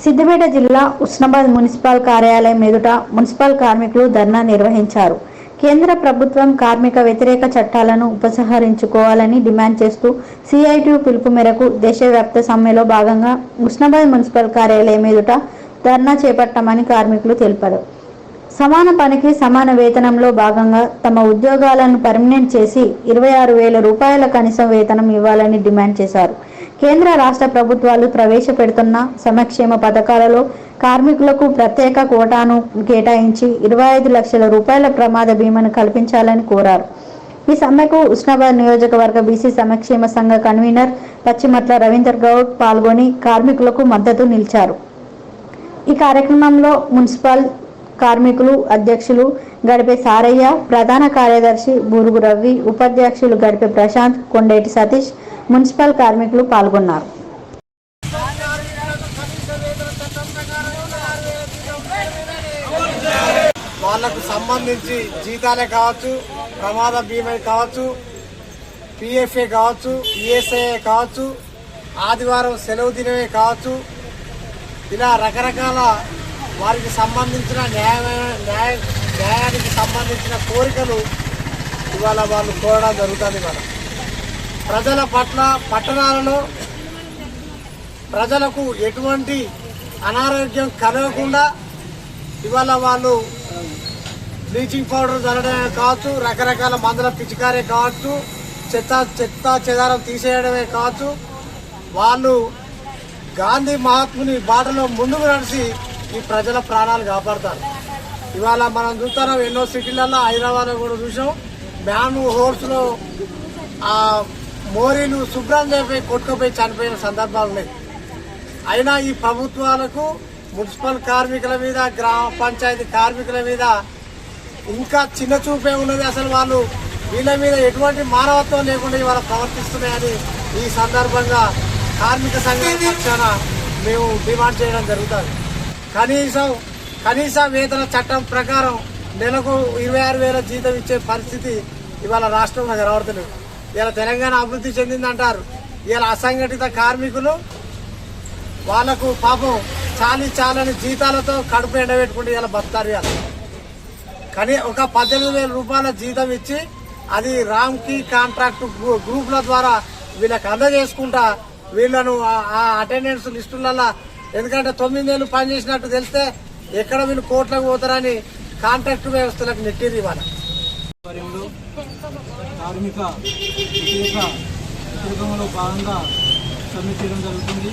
సిద్దిపేట జిల్లా ఉస్నాబాద్ మున్సిపల్ కార్యాలయం ఎదుట మున్సిపల్ కార్మికులు ధర్నా నిర్వహించారు. కేంద్ర ప్రభుత్వం కార్మిక వ్యతిరేక చట్టాలను ఉపసంహరించుకోవాలని డిమాండ్ చేస్తూ సిఐటియు పిలుపు మేరకు దేశవ్యాప్త సమ్మెలో భాగంగా ఉస్నాబాద్ మున్సిపల్ కార్యాలయం ఎదుట ధర్నా చేపట్టామని కార్మికులు తెలిపారు. సమాన పనికి సమాన వేతనంలో భాగంగా తమ ఉద్యోగాలను పర్మనెంట్ చేసి 26,000 రూపాయల కనీస వేతనం ఇవ్వాలని డిమాండ్ చేశారు. కేంద్ర రాష్ట్ర ప్రభుత్వాలు ప్రవేశపెడుతున్న సంక్షేమ పథకాలలో కార్మికులకు ప్రత్యేక కోటాను కేటాయించి 25 లక్షల రూపాయల ప్రమాద బీమాను కల్పించాలని కోరారు. ఈ సమ్మెకు ఉస్నాబాద్ నియోజకవర్గ బీసీ సంక్షేమ సంఘ కన్వీనర్ పచ్చిమట్ల రవీందర్ గౌడ్ పాల్గొని కార్మికులకు మద్దతు నిలిచారు. ఈ కార్యక్రమంలో మున్సిపల్ కార్మికులు అధ్యక్షులు గడిపే సారయ్య, ప్రధాన కార్యదర్శి బూరుగు రవి, ఉపాధ్యక్షులు గడిపే ప్రశాంత్, కొండేటి సతీష్, మున్సిపల్ కార్మికులు పాల్గొన్నారు. వాళ్లకు సంబంధించి జీతాలే కావచ్చు, ప్రమాద బీమా కావచ్చు, పిఎఫ్ఏ కావచ్చు, ఈఎస్ఐ కావచ్చు, ఆదివారం సెలవు దినమే కావచ్చు, ఇలా రకరకాల వారికి సంబంధించిన న్యాయానికి సంబంధించిన కోరికలు ఇవాళ వాళ్ళు కోరడం జరుగుతుంది. ఇవాళ ప్రజల పట్ల పట్టణాలలో ప్రజలకు ఎటువంటి అనారోగ్యం కలగకుండా ఇవాళ వాళ్ళు బ్లీచింగ్ పౌడర్ చల్లడమే కావచ్చు, రకరకాల మందుల పిచికారే కావచ్చు, చెత్త చెదారం తీసేయడమే కావచ్చు, వాళ్ళు గాంధీ మహాత్ముని బాటలో ముందుకు నడిచి ఈ ప్రజల ప్రాణాలు కాపాడతారు. ఇవాళ మనం చూస్తున్నాం, ఎన్నో సిటీలలో, హైదరాబాద్లో కూడా చూసాం, మ్యాన్ హోర్స్లో ఆ మోరీలు శుభ్రం చేపై కొట్టుకుపోయి చనిపోయిన సందర్భాలు ఉన్నాయి. అయినా ఈ ప్రభుత్వాలకు మున్సిపల్ కార్మికుల మీద, గ్రామ పంచాయతీ కార్మికుల మీద ఇంకా చిన్న చూపే ఉన్నది. అసలు వాళ్ళు వీళ్ళ మీద ఎటువంటి మానవత్వం లేకుండా ఇవాళ ప్రవర్తిస్తున్నాయని ఈ సందర్భంగా కార్మిక సంఘాల పక్షాన మేము డిమాండ్ చేయడం జరుగుతుంది. కనీస వేతన చట్టం ప్రకారం నెలకు 26,000 జీతం ఇచ్చే పరిస్థితి ఇవాళ రాష్ట్రంలో కనబడతలేదు. ఇలా తెలంగాణ అభివృద్ధి చెందిందంటారు, ఇలా అసంఘటిత కార్మికులు వాళ్లకు పాపం చాలని జీతాలతో కడుపు ఎండబెట్టుకుంటే ఇలా బతారు. కానీ ఒక 18,000 రూపాయల జీతం ఇచ్చి అది రామ్కి కాంట్రాక్ట్ గ్రూపుల ద్వారా వీళ్ళకి అందజేసుకుంటా వీళ్ళను ఆ అటెండెన్స్ లిస్టులలో, ఎందుకంటే 9 నెలలు పనిచేసినట్టు తెలిస్తే ఎక్కడ వీళ్ళు కోట్లకు పోతారని కాంట్రాక్ట్ వ్యవస్థలకు నెట్టింది. ఇవాళ కార్మిక వ్యతిరేకంలో భాగంగా సమ్మె చేయడం జరుగుతుంది.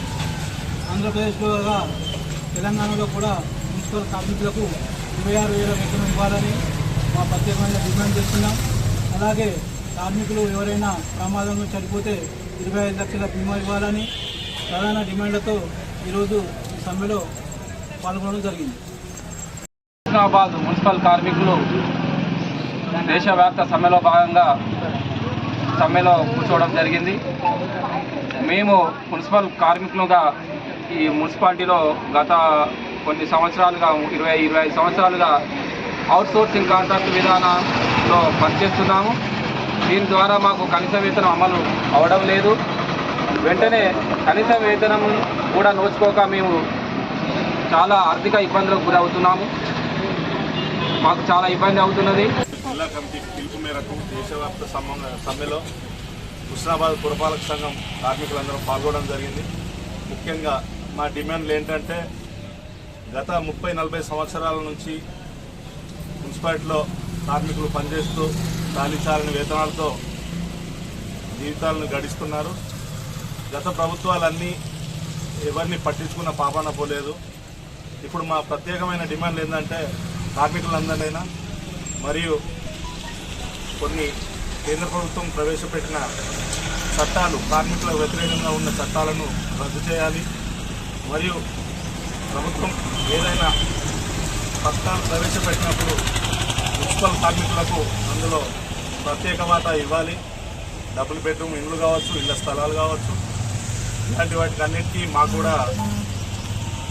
ఆంధ్రప్రదేశ్లో తెలంగాణలో కూడా మున్సిపల్ కార్మికులకు 26,000 వేతనం ఇవ్వాలని మా ప్రత్యేకమైన డిమాండ్ చేస్తున్నాం. అలాగే కార్మికులు ఎవరైనా ప్రమాదంలో చనిపోతే 25 లక్షల బీమా ఇవ్వాలని ప్రధాన డిమాండ్లతో ఈరోజు ఈ సమ్మెలో పాల్గొనడం జరిగింది. ఉస్నాబాద్ మున్సిపల్ కార్మికులు దేశవ్యాప్త సమ్మెలో భాగంగా సమ్మెలో కూర్చోవడం జరిగింది. మేము మున్సిపల్ కార్మికులుగా ఈ మున్సిపాలిటీలో గత కొన్ని సంవత్సరాలుగా 25 సంవత్సరాలుగా అవుట్సోర్సింగ్ కాంట్రాక్ట్ విధానంలో పనిచేస్తున్నాము. దీని ద్వారా మాకు కనీస వేతనం అమలు అవడం లేదు. వెంటనే కనీస వేతనం కూడా నోచుకోక మేము చాలా ఆర్థిక ఇబ్బందులకు గురవుతున్నాము. మాకు చాలా ఇబ్బంది అవుతున్నది. జిల్లా కమిటీ పిలుపు మేరకు దేశవ్యాప్త సమ్మెలో ఉస్నాబాద్ పురపాలక సంఘం కార్మికులందరూ పాల్గొనడం జరిగింది. ముఖ్యంగా మా డిమాండ్లు ఏంటంటే, గత 30-40 సంవత్సరాల నుంచి మున్సిపాలిటీలో కార్మికులు పనిచేస్తూ చాలని వేతనాలతో జీవితాలను గడిస్తున్నారు. గత ప్రభుత్వాలన్నీ ఎవరిని పట్టించుకున్న పాపాన పోలేదు. ఇప్పుడు మా ప్రత్యేకమైన డిమాండ్ ఏంటంటే, కార్మికులందరినైనా మరియు కొన్ని కేంద్ర ప్రభుత్వం ప్రవేశపెట్టిన చట్టాలు, కార్మికులకు వ్యతిరేకంగా ఉన్న చట్టాలను రద్దు చేయాలి. మరియు ప్రభుత్వం ఏదైనా పథకాలు ప్రవేశపెట్టినప్పుడు మున్సిపల్ కార్మికులకు అందులో ప్రత్యేక వాటా ఇవ్వాలి. డబుల్ బెడ్రూమ్ ఇండ్లు కావచ్చు, ఇళ్ల స్థలాలు కావచ్చు, ఇలాంటి వాటికి అన్నిటికీ మాకు కూడా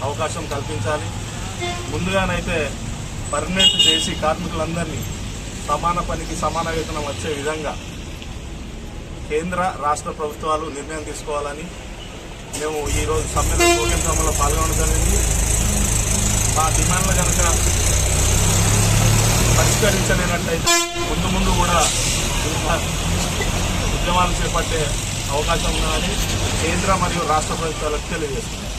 అవకాశం కల్పించాలి. ముందుగానైతే పర్మనెంట్ చేసి కార్మికులందరినీ సమాన పనికి సమాన వేతనం వచ్చే విధంగా కేంద్ర రాష్ట్ర ప్రభుత్వాలు నిర్ణయం తీసుకోవాలని మేము ఈరోజు సమ్మెలో పాల్గొనడం జరిగింది. మా డిమాండ్లు కనుక పరిష్కరించలేనట్లయితే ముందు కూడా ఉద్యమాలు చేపట్టే అవకాశం ఉందని కేంద్ర మరియు రాష్ట్ర ప్రభుత్వాలకు తెలియజేస్తుంది.